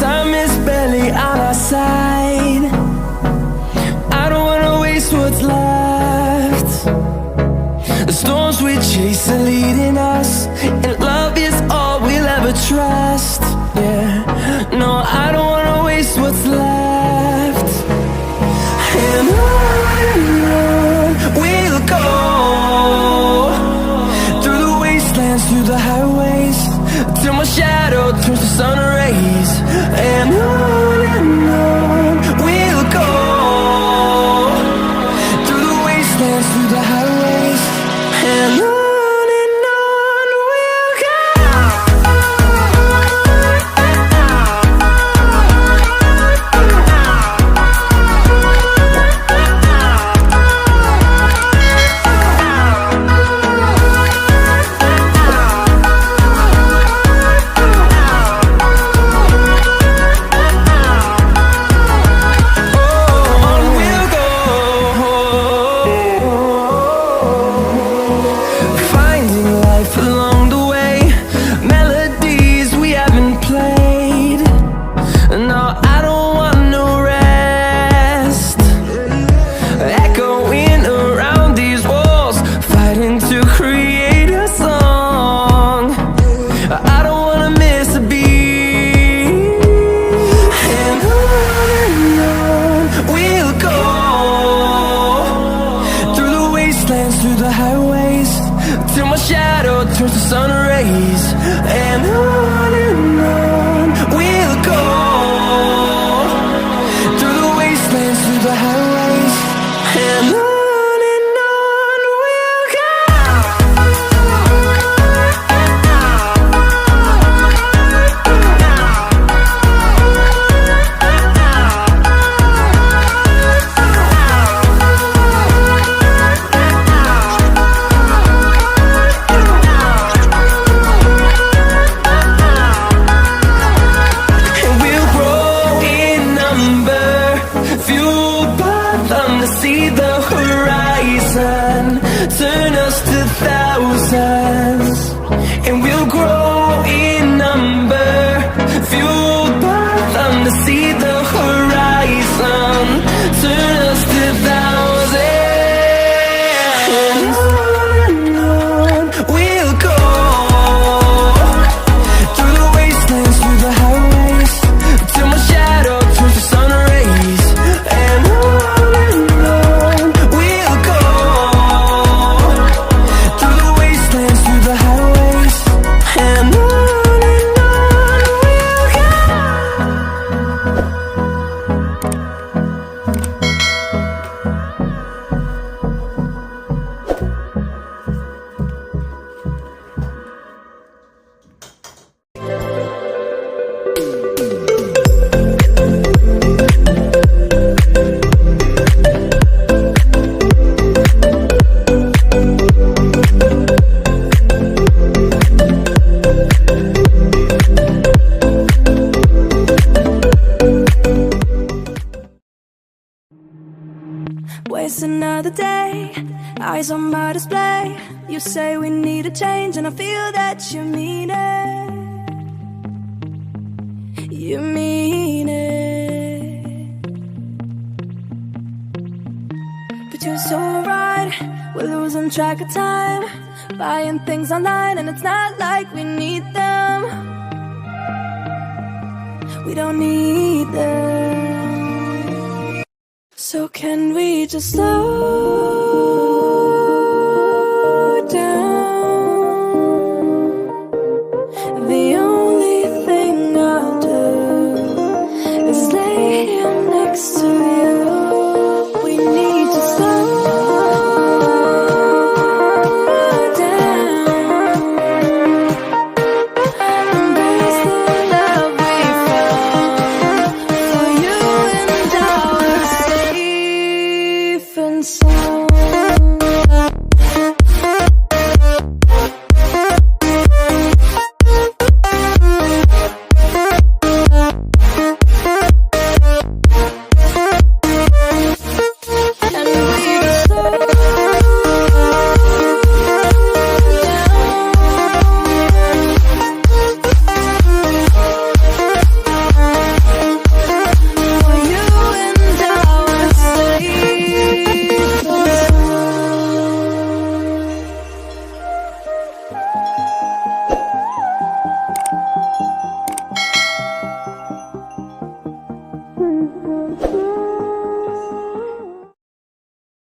Time is barely on our side. I don't wanna waste what's left. The storms we chase are leading us, and love is all we'll ever trust. Yeah, no, I don't wanna waste what's left. And on we'll go, through the wastelands, through the highways, till my shadow turns to sun rays. And on we'll go, through the wastelands, through the highways, and on we'll go. Through the highways, till my shadow turns to sun rays. And on we'll go, through the wastelands, through the highways, and on we'll go. See the horizon, turn us to thousands, and we'll grow in number, fueled by them. To see the horizon, turn us to thousands, and on we'll go, through the wastelands, through the highways, till my shadow turns to sun rays. And waste another day, eyes on my display. You say we need a change, and I feel that you mean it. You mean it. But you're so right, we're losing track of time, buying things online, and it's not like we need them. We don't need them. So can we just slow